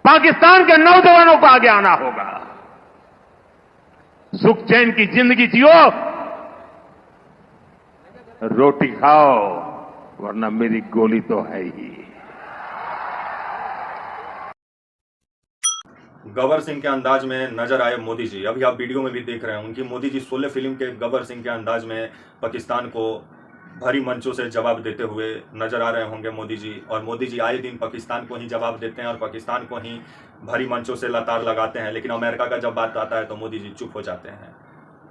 पाकिस्तान के नौजवानों को आगे आना होगा। सुख चैन की जिंदगी जियो, रोटी खाओ, वरना मेरी गोली तो है ही। गब्बर सिंह के अंदाज में नजर आए मोदी जी। अभी आप वीडियो में भी देख रहे हैं उनकी मोदी जी 16 फिल्म के गब्बर सिंह के अंदाज में पाकिस्तान को भरी मंचों से जवाब देते हुए नजर आ रहे होंगे मोदी जी। और मोदी जी आए दिन पाकिस्तान को ही जवाब देते हैं और पाकिस्तान को ही भरी मंचों से लताड़ लगाते हैं, लेकिन अमेरिका का जब बात आता है तो मोदी जी चुप हो जाते हैं।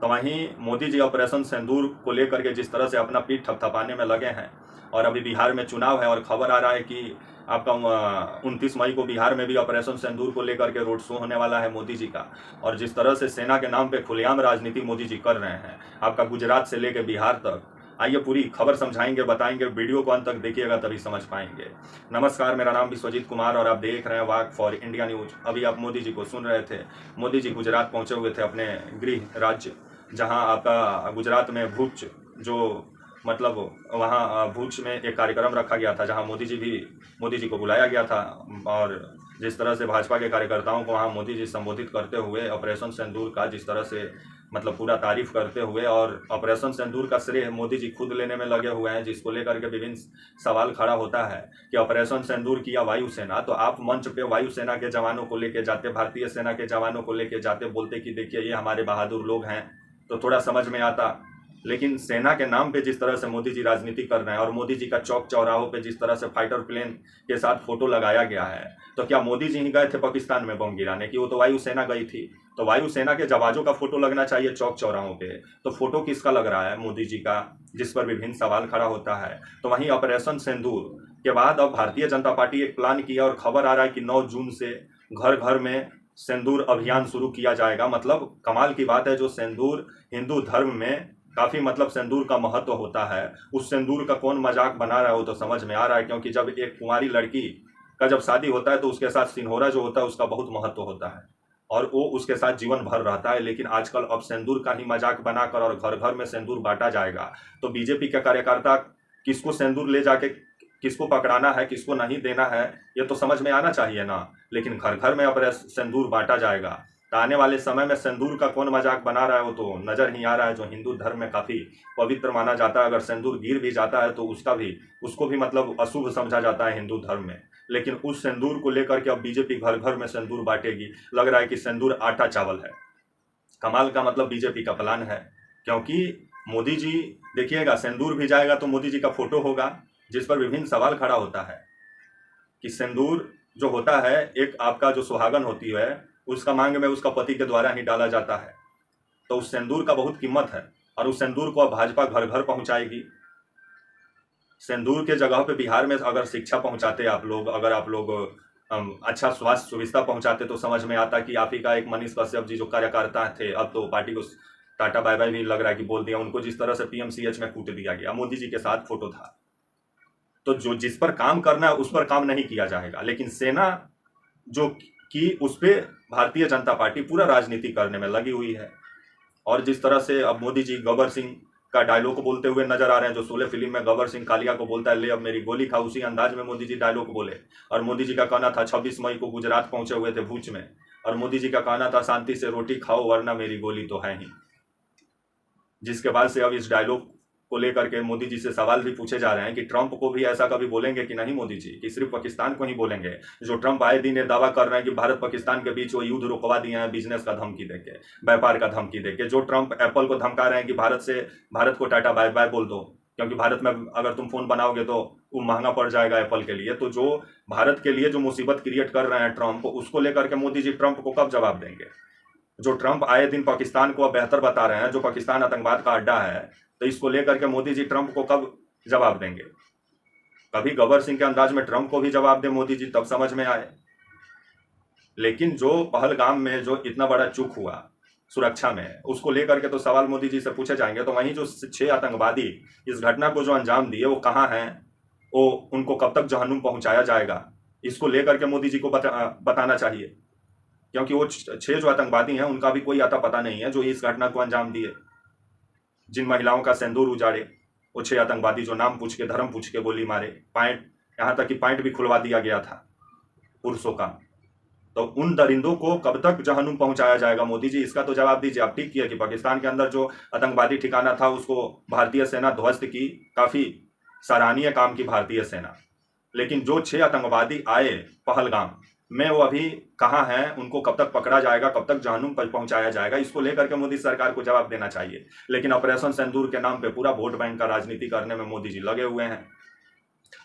तो वहीं मोदी जी ऑपरेशन सिंदूर को लेकर के जिस तरह से अपना पीठ थपथपाने में लगे हैं, और अभी बिहार में चुनाव है और खबर आ रहा है कि आपका 29 मई को बिहार में भी ऑपरेशन सिंदूर को लेकर के रोड शो होने वाला है मोदी जी का। और जिस तरह से सेना के नाम पे खुलेआम राजनीति मोदी जी कर रहे हैं, आपका गुजरात से लेकर बिहार तक, आइए पूरी खबर समझाएंगे, बताएंगे। वीडियो को अंत तक देखिएगा तभी समझ पाएंगे। नमस्कार, मेरा नाम विश्वजीत कुमार और आप देख रहे हैं वाक फॉर इंडिया न्यूज। अभी आप मोदी जी को सुन रहे थे। मोदी जी गुजरात पहुंचे हुए थे, अपने गृह राज्य, जहां आपका गुजरात में भुज, जो मतलब वहाँ भुज में एक कार्यक्रम रखा गया था जहाँ मोदी जी को बुलाया गया था। और जिस तरह से भाजपा के कार्यकर्ताओं को वहाँ मोदी जी संबोधित करते हुए ऑपरेशन सिंदूर का जिस तरह से मतलब पूरा तारीफ करते हुए, और ऑपरेशन सिंदूर का श्रेय मोदी जी खुद लेने में लगे हुए हैं, जिसको लेकर के विभिन्न सवाल खड़ा होता है कि ऑपरेशन सिंदूर किया वायुसेना, तो आप मंच पे वायुसेना के जवानों को लेके जाते, भारतीय सेना के जवानों को लेके जाते, बोलते कि देखिए ये हमारे बहादुर लोग हैं, तो थोड़ा समझ में आता। लेकिन सेना के नाम पे जिस तरह से मोदी जी राजनीति कर रहे हैं और मोदी जी का चौक चौराहों पे जिस तरह से फाइटर प्लेन के साथ फोटो लगाया गया है, तो क्या मोदी जी ही गए थे पाकिस्तान में बम गिराने की? वो तो वायुसेना गई थी। तो वायुसेना के जवानों का फोटो लगना चाहिए चौक चौराहों पे, तो फोटो किसका लग रहा है? मोदी जी का, जिस पर विभिन्न सवाल खड़ा होता है। तो वहीं ऑपरेशन सिंदूर के बाद अब भारतीय जनता पार्टी एक प्लान किया और खबर आ रहा है कि 9 जून से घर घर में सिंदूर अभियान शुरू किया जाएगा। मतलब कमाल की बात है, जो सिंदूर हिंदू धर्म में काफी मतलब सिंदूर का महत्व होता है, उस सिंदूर का कौन मजाक बना रहा है वो तो समझ में आ रहा है। क्योंकि जब एक कुंवारी लड़की का जब शादी होता है तो उसके साथ सिंदूरा जो होता है उसका बहुत महत्व होता है और वो उसके साथ जीवन भर रहता है। लेकिन आजकल अब सिंदूर का ही मजाक बनाकर और घर घर में सिंदूर बांटा जाएगा, तो बीजेपी के कार्यकर्ता किसको सिंदूर ले जाके किसको पकड़ाना है, किसको नहीं देना है, ये तो समझ में आना चाहिए ना। लेकिन घर घर में अब सिंदूर बांटा जाएगा, तो आने वाले समय में सिंदूर का कौन मजाक बना रहा है वो तो नजर ही आ रहा है। जो हिंदू धर्म में काफी पवित्र माना जाता है, अगर सिंदूर गिर भी जाता है तो उसको भी मतलब अशुभ समझा जाता है हिंदू धर्म में। लेकिन उस सिंदूर को लेकर के अब बीजेपी घर घर में सिंदूर बांटेगी। लग रहा है कि सिंदूर आटा चावल है। कमाल का मतलब बीजेपी का प्लान है। क्योंकि मोदी जी देखिएगा, सिंदूर भी जाएगा तो मोदी जी का फोटो होगा, जिस पर विभिन्न सवाल खड़ा होता है कि सिंदूर जो होता है, एक आपका जो सुहागन होती है उसका मांग में उसका पति के द्वारा ही डाला जाता है, तो उस सिंदूर का बहुत कीमत है। और उस सिंदूर को अब भाजपा घर घर पहुंचाएगी। सिंदूर के जगह पे बिहार में अगर शिक्षा पहुंचाते आप लोग, अगर आप लोग अच्छा स्वास्थ्य सुविधा पहुंचाते तो समझ में आता कि आप ही का एक मनीष कश्यप जी जो कार्यकर्ता थे, अब तो पार्टी को टाटा बाय बाय भी लग रहा है कि बोल दिया, उनको जिस तरह से पीएमसीएच में कूट दिया गया, मोदी जी के साथ फोटो था। तो जो जिस पर काम करना है उस पर काम नहीं किया जाएगा। लेकिन सेना जो कि उस पर भारतीय जनता पार्टी पूरा राजनीति करने में लगी हुई है। और जिस तरह से अब मोदी जी गब्बर सिंह का डायलॉग को बोलते हुए नजर आ रहे हैं, जो 16 फिल्म में गब्बर सिंह कालिया को बोलता है ले अब मेरी गोली खा, उसी अंदाज में मोदी जी डायलॉग बोले। और मोदी जी का कहना था 26 मई को गुजरात पहुंचे हुए थे भुज में, और मोदी जी का कहना था शांति से रोटी खाओ वरना मेरी गोली तो है ही। जिसके बाद से अब इस डायलॉग को लेकर के मोदी जी से सवाल भी पूछे जा रहे हैं कि ट्रंप को भी ऐसा कभी बोलेंगे कि नहीं मोदी जी, कि सिर्फ पाकिस्तान को ही बोलेंगे? जो ट्रंप आए दिन ये दावा कर रहे हैं कि भारत पाकिस्तान के बीच वो युद्ध रुकवा दिए हैं बिजनेस का धमकी देके, व्यापार का धमकी देके। जो ट्रंप एप्पल को धमका रहे हैं कि भारत को टाटा बाय बाय बोल दो, क्योंकि भारत में अगर तुम फोन बनाओगे तो वो महंगा पड़ जाएगा एप्पल के लिए। तो जो भारत के लिए जो मुसीबत क्रिएट कर रहे हैं ट्रंप, उसको लेकर के मोदी जी ट्रंप को कब जवाब देंगे? जो ट्रंप आए दिन पाकिस्तान को अब बेहतर बता रहे हैं, जो पाकिस्तान आतंकवाद का अड्डा है, तो इसको लेकर के मोदी जी ट्रंप को कब जवाब देंगे? कभी गब्बर सिंह के अंदाज में ट्रंप को भी जवाब दे मोदी जी, तब समझ में आए। लेकिन जो पहलगाम में जो इतना बड़ा चूक हुआ सुरक्षा में, उसको लेकर के तो सवाल मोदी जी से पूछे जाएंगे। तो वहीं जो 6 आतंकवादी इस घटना को जो अंजाम दिए वो कहाँ हैं, वो उनको कब तक जहन्नुम पहुंचाया जाएगा, इसको लेकर के मोदी जी को बताना चाहिए। क्योंकि वो 6 जो आतंकवादी हैं उनका भी कोई आता पता नहीं है जो इस घटना को अंजाम दिए, जिन महिलाओं का सिंदूर उजाड़े। वो 6 आतंकवादी जो नाम पूछ के, धर्म पूछ के गोली मारे, पैंट, यहाँ तक कि पैंट भी खुलवा दिया गया था पुरुषों का। तो उन दरिंदों को कब तक जहन्नुम पहुंचाया जाएगा? मोदी जी इसका तो जवाब दीजिए। आप ठीक किया कि पाकिस्तान के अंदर जो आतंकवादी ठिकाना था उसको भारतीय सेना ध्वस्त की, काफी सराहनीय काम की भारतीय सेना। लेकिन जो 6 आतंकवादी आए पहलगाम में, वो अभी कहाँ हैं? उनको कब तक पकड़ा जाएगा, कब तक जहन्नुम पर पहुंचाया जाएगा? इसको लेकर के मोदी सरकार को जवाब देना चाहिए। लेकिन ऑपरेशन सिंदूर के नाम पे पूरा वोट बैंक का राजनीति करने में मोदी जी लगे हुए हैं।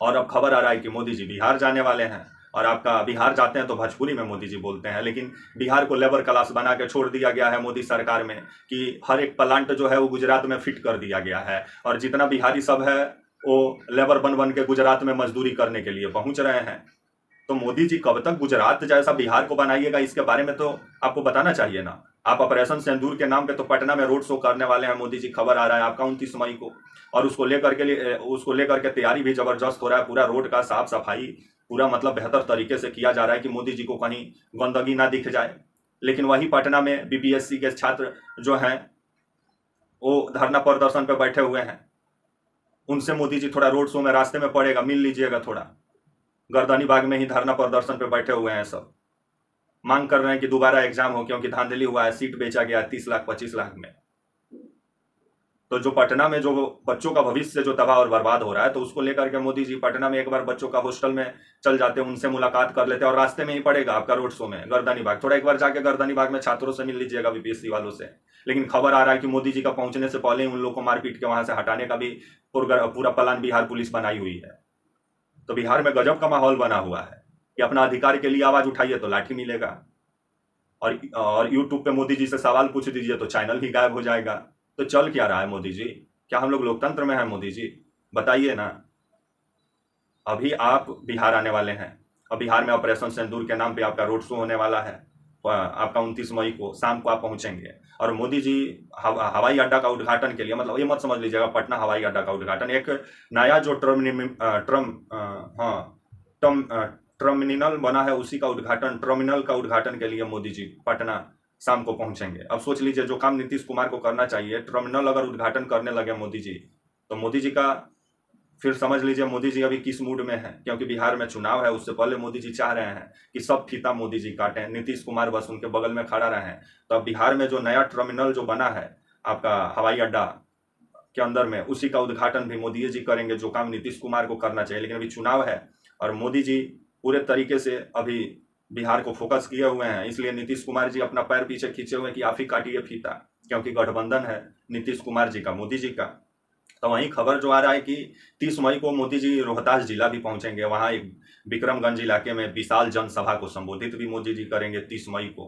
और अब खबर आ रहा है कि मोदी जी बिहार जाने वाले हैं, और आपका बिहार जाते हैं तो भोजपुरी में मोदी जी बोलते हैं। लेकिन बिहार को लेबर क्लास बना के छोड़ दिया गया है मोदी सरकार में, कि हर एक प्लांट जो है वो गुजरात में फिट कर दिया गया है, और जितना बिहारी सब है वो लेबर बन बन के गुजरात में मजदूरी करने के लिए पहुंच रहे हैं। तो मोदी जी कब तक गुजरात जैसा बिहार को बनाइएगा, इसके बारे में तो आपको बताना चाहिए ना। आप ऑपरेशन सिंदूर के नाम पे तो पटना में रोड शो करने वाले हैं मोदी जी, खबर आ रहा है आपका 29 मई को, और उसको लेकर के तैयारी भी जबरदस्त हो रहा है। पूरा रोड का साफ सफाई पूरा मतलब बेहतर तरीके से किया जा रहा है कि मोदी जी को कहीं गंदगी ना दिख जाए। लेकिन वही पटना में बीपीएससी के छात्र जो हैं वो धरना प्रदर्शन पे बैठे हुए हैं, उनसे मोदी जी थोड़ा रोड शो में रास्ते में पड़ेगा, मिल लीजिएगा थोड़ा। गर्दनी बाग में ही धरना प्रदर्शन पे बैठे हुए हैं सब, मांग कर रहे हैं कि दोबारा एग्जाम हो, क्योंकि धांधली हुआ है, सीट बेचा गया 30 लाख 25 लाख में। तो जो पटना में जो बच्चों का भविष्य जो तबाह और बर्बाद हो रहा है, तो उसको लेकर के मोदी जी पटना में एक बार बच्चों का हॉस्टल में चल जाते, उनसे मुलाकात कर लेते, और रास्ते में ही पड़ेगा आपका रोड शो में गर्दनी बाग। थोड़ा एक बार जाके गर्दनी बाग में छात्रों से मिल लीजिएगा, बीपीएससी वालों से। लेकिन खबर आ रहा है कि मोदी जी का पहुंचने से पहले ही उन लोगों को मारपीट के वहां से हटाने का भी पूरा प्लान बिहार पुलिस बनाई हुई है। तो बिहार में गजब का माहौल बना हुआ है कि अपना अधिकार के लिए आवाज उठाइए तो लाठी मिलेगा, और यूट्यूब पे मोदी जी से सवाल पूछ दीजिए तो चैनल ही गायब हो जाएगा। तो चल क्या रहा है मोदी जी? क्या हम लोग लोकतंत्र में हैं मोदी जी? बताइए ना। अभी आप बिहार आने वाले हैं, और बिहार में ऑपरेशन सिंदूर के नाम पे आपका रोड शो होने वाला है। आपका 29 मई को शाम को आप पहुंचेंगे, और मोदी जी हवाई अड्डा का उद्घाटन के लिए, मतलब ये मत समझ लीजिएगा पटना हवाई अड्डा का उद्घाटन, एक नया जो टर्मिनल बना है उसी का उद्घाटन, टर्मिनल का उद्घाटन के लिए मोदी जी पटना शाम को पहुंचेंगे। अब सोच लीजिए, जो काम नीतीश कुमार को करना चाहिए, टर्मिनल अगर उद्घाटन करने लगे मोदी जी, तो मोदी जी का फिर समझ लीजिए मोदी जी अभी किस मूड में है। क्योंकि बिहार में चुनाव है, उससे पहले मोदी जी चाह रहे हैं कि सब फीता मोदी जी काटें, नीतीश कुमार बस उनके बगल में खड़ा रहे। तो अब बिहार में जो नया टर्मिनल जो बना है आपका हवाई अड्डा के अंदर में, उसी का उद्घाटन भी मोदी जी करेंगे, जो काम नीतीश कुमार को करना चाहिए। लेकिन अभी चुनाव है और मोदी जी पूरे तरीके से अभी बिहार को फोकस किए हुए हैं, इसलिए नीतीश कुमार जी अपना पैर पीछे खींचे हुए कि आप ही काटिए फीता, क्योंकि गठबंधन है नीतीश कुमार जी का मोदी जी का। तो वहीं खबर जो आ रहा है कि 30 मई को मोदी जी रोहतास जिला भी पहुंचेंगे, वहां एक विक्रमगंज इलाके में विशाल जनसभा को संबोधित भी मोदी जी करेंगे 30 मई को।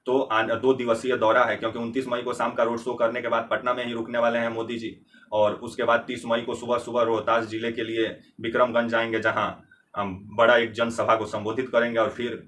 तो 2 दिवसीय दौरा है, क्योंकि 29 मई को शाम का रोड शो करने के बाद पटना में ही रुकने वाले हैं मोदी जी, और उसके बाद 30 मई को सुबह सुबह रोहतास जिले के लिए विक्रमगंज जाएंगे, जहां बड़ा एक जनसभा को संबोधित करेंगे, और फिर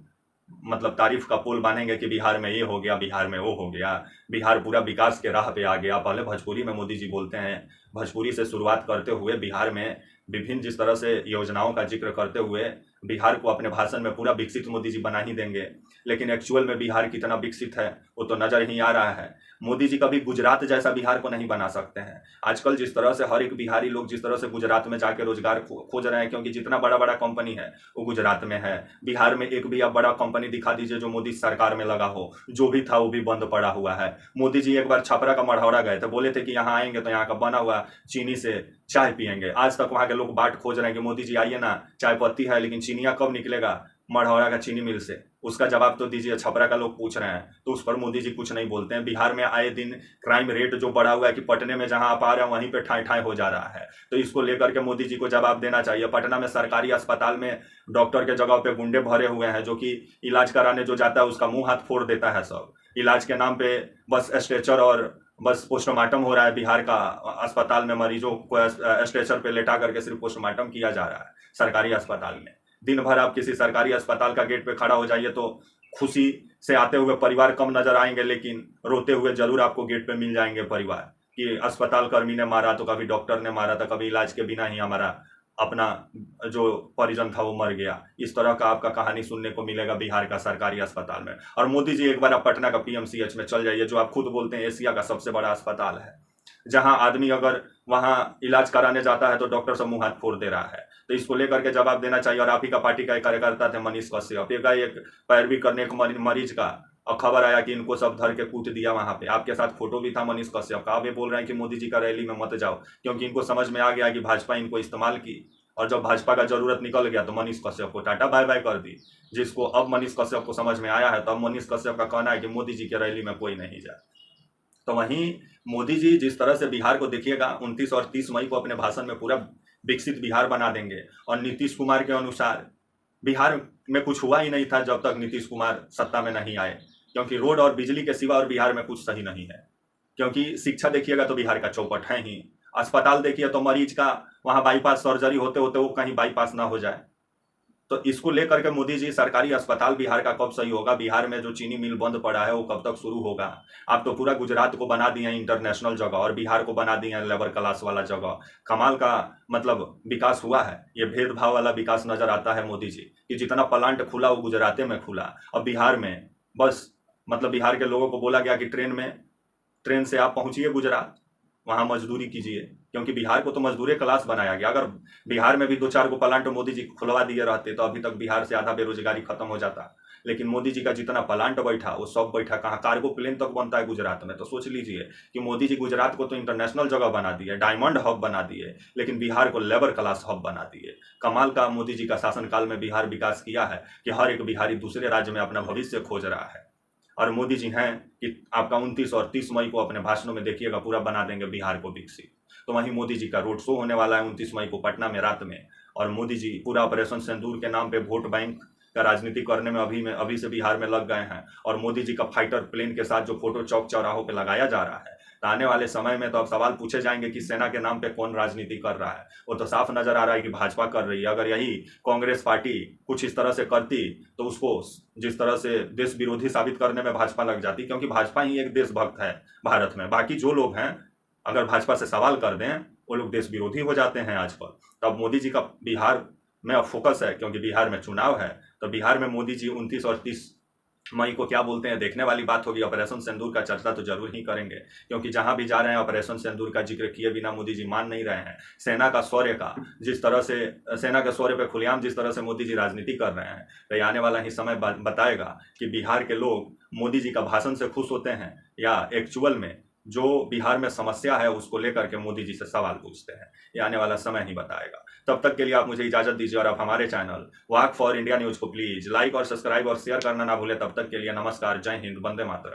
मतलब तारीफ का पुल बांधेंगे कि बिहार में ये हो गया, बिहार में वो हो गया, बिहार पूरा विकास के राह पे आ गया। पहले भोजपुरी में मोदी जी बोलते हैं, भोजपुरी से शुरुआत करते हुए बिहार में विभिन्न जिस तरह से योजनाओं का जिक्र करते हुए बिहार को अपने भाषण में पूरा विकसित मोदी जी बना ही देंगे। लेकिन एक्चुअल में बिहार कितना विकसित है वो तो नजर ही आ रहा है। मोदी जी कभी गुजरात जैसा बिहार को नहीं बना सकते हैं। आजकल जिस तरह से हर एक बिहारी लोग जिस तरह से गुजरात में जाके रोजगार खोज रहे हैं, क्योंकि जितना बड़ा बड़ा कंपनी है वो गुजरात में है। बिहार में एक भी अब बड़ा कंपनी दिखा दीजिए जो मोदी सरकार में लगा हो, जो भी था वो भी बंद पड़ा हुआ है। मोदी जी एक बार छपरा का मढ़ौरा गए थे, बोले थे कि यहाँ आएंगे तो यहाँ का बना हुआ चीनी से चाय पियेंगे। आज तक वहां के लोग बाट खोज रहे हैं कि मोदी जी आइए ना, चाय पत्ती है लेकिन चीनिया कब निकलेगा मढ़ौरा का चीनी मिल से, उसका जवाब तो दीजिए। छपरा का लोग पूछ रहे हैं तो उस पर मोदी जी कुछ नहीं बोलते हैं। बिहार में आए दिन क्राइम रेट जो बढ़ा हुआ है कि पटने में जहां आप आ रहे हैं वहीं पे ठाई ठाई हो जा रहा है, तो इसको लेकर के मोदी जी को जवाब देना चाहिए। पटना में सरकारी अस्पताल में डॉक्टर के जगह पे गुंडे भरे हुए हैं, जो कि इलाज कराने जो जाता है उसका मुंह हाथ फोड़ देता है। सब इलाज के नाम पे बस स्ट्रेचर और बस पोस्टमार्टम हो रहा है। बिहार का अस्पताल में मरीजों को स्ट्रेचर पे लेटा करके सिर्फ पोस्टमार्टम किया जा रहा है सरकारी अस्पताल में। दिन भर आप किसी सरकारी अस्पताल का गेट पे खड़ा हो जाइए तो खुशी से आते हुए परिवार कम नजर आएंगे, लेकिन रोते हुए जरूर आपको गेट पे मिल जाएंगे परिवार कि अस्पताल कर्मी ने मारा, तो कभी डॉक्टर ने मारा, तो कभी इलाज के बिना ही हमारा अपना जो परिजन था वो मर गया। इस तरह का आपका कहानी सुनने को मिलेगा बिहार का सरकारी अस्पताल में। और मोदी जी एक बार आप पटना का पीएमसीएच में चल जाइए, जो आप खुद बोलते हैं एशिया का सबसे बड़ा अस्पताल है। जहां आदमी अगर वहां इलाज कराने जाता है तो डॉक्टर सब मुंह हाथ फोड़ दे रहा है। तो इसको लेकर के जवाब देना चाहिए। और आप ही का पार्टी का एक कार्यकर्ता थे मनीष कश्यप, एक पैरवी करने एक मरीज का, और खबर आया कि इनको सब धर के कूट दिया वहां पे। आपके साथ फोटो भी था मनीष कश्यप का। आप ये बोल रहे हैं कि मोदी जी का रैली में मत जाओ, क्योंकि इनको समझ में आ गया कि भाजपा इनको इस्तेमाल की, और जब भाजपा का जरूरत निकल गया तो मनीष कश्यप को टाटा बाय बाय कर दी। जिसको अब मनीष कश्यप को समझ में आया है, तो अब मनीष कश्यप का कहना है कि मोदी जी के रैली में कोई नहीं जाए। तो वहीं मोदी जी जिस तरह से बिहार को देखिएगा, 29 और 30 मई को अपने भाषण में पूरा विकसित बिहार बना देंगे। और नीतीश कुमार के अनुसार बिहार में कुछ हुआ ही नहीं था जब तक नीतीश कुमार सत्ता में नहीं आए, क्योंकि रोड और बिजली के सिवा और बिहार में कुछ सही नहीं है। क्योंकि शिक्षा देखिएगा तो बिहार का चौपट है ही, अस्पताल देखिए तो मरीज का वहां बाईपास सर्जरी होते होते वो कहीं बाईपास ना हो जाए। तो इसको लेकर के मोदी जी, सरकारी अस्पताल बिहार का कब सही होगा, बिहार में जो चीनी मिल बंद पड़ा है वो कब तक शुरू होगा। आप तो पूरा गुजरात को बना दिए हैं इंटरनेशनल जगह, और बिहार को बना दिए हैं लेबर क्लास वाला जगह। कमाल का मतलब विकास हुआ है। ये भेदभाव वाला विकास नजर आता है मोदी जी कि जितना प्लांट खुला वो गुजरात में खुला, और बिहार में बस मतलब बिहार के लोगों को बोला गया कि ट्रेन से आप पहुंचिए गुजरात, वहां मजदूरी कीजिए, क्योंकि बिहार को तो मजदूरी क्लास बनाया गया। अगर बिहार में भी 2-4 को प्लांट मोदी जी खुलवा दिए रहते तो अभी तक बिहार से आधा बेरोजगारी खत्म हो जाता। लेकिन मोदी जी का जितना प्लांट बैठा वो सब बैठा कहाँ, कार्गो प्लेन तक बनता है गुजरात में। तो सोच लीजिए कि मोदी जी गुजरात को तो इंटरनेशनल जगह बना दिए, डायमंड हब बना दिए, लेकिन बिहार को लेबर क्लास हब बना दिए। कमाल का मोदी जी का शासनकाल में बिहार विकास किया है कि हर एक बिहारी दूसरे राज्य में अपना भविष्य खोज रहा है। और मोदी जी हैं कि आपका 29 और 30 मई को अपने भाषणों में देखिएगा पूरा बना देंगे बिहार को विकसित। तो वहीं मोदी जी का रोड शो होने वाला है 29 मई को पटना में रात में, और मोदी जी पूरा ऑपरेशन सिंदूर के नाम पे वोट बैंक का राजनीति करने में अभी से बिहार में लग गए हैं। और मोदी जी का फाइटर प्लेन के साथ जो फोटो चौक चौराहों पे लगाया जा रहा है, तो आने वाले समय में तो अब सवाल पूछे जाएंगे कि सेना के नाम पे कौन राजनीति कर रहा है। वो तो साफ नजर आ रहा है कि भाजपा कर रही है। अगर यही कांग्रेस पार्टी कुछ इस तरह से करती तो उसको जिस तरह से देश विरोधी साबित करने में भाजपा लग जाती, क्योंकि भाजपा ही एक देशभक्त है भारत में। बाकी जो लोग हैं अगर भाजपा से सवाल कर दें वो लोग देश विरोधी हो जाते हैं आजकल। तब मोदी जी का बिहार में अब फोकस है, क्योंकि बिहार में चुनाव है। तो बिहार में मोदी जी 29 और 30 मई को क्या बोलते हैं देखने वाली बात होगी। ऑपरेशन सिंदूर का चर्चा तो जरूर ही करेंगे, क्योंकि जहां भी जा रहे हैं ऑपरेशन सिंदूर का जिक्र किए बिना मोदी जी मान नहीं रहे हैं। सेना का शौर्य का जिस तरह से, सेना के शौर्य पे खुलेआम जिस तरह से मोदी जी राजनीति कर रहे हैं, तो आने वाला ही समय बताएगा कि बिहार के लोग मोदी जी का भाषण से खुश होते हैं या एक्चुअल में जो बिहार में समस्या है उसको लेकर के मोदी जी से सवाल पूछते हैं। ये आने वाला समय ही बताएगा। तब तक के लिए आप मुझे इजाजत दीजिए, और आप हमारे channel walk for India news को प्लीज लाइक और सब्सक्राइब और शेयर करना ना भूलें। तब तक के लिए नमस्कार, जय हिंद, वंदे मातरम।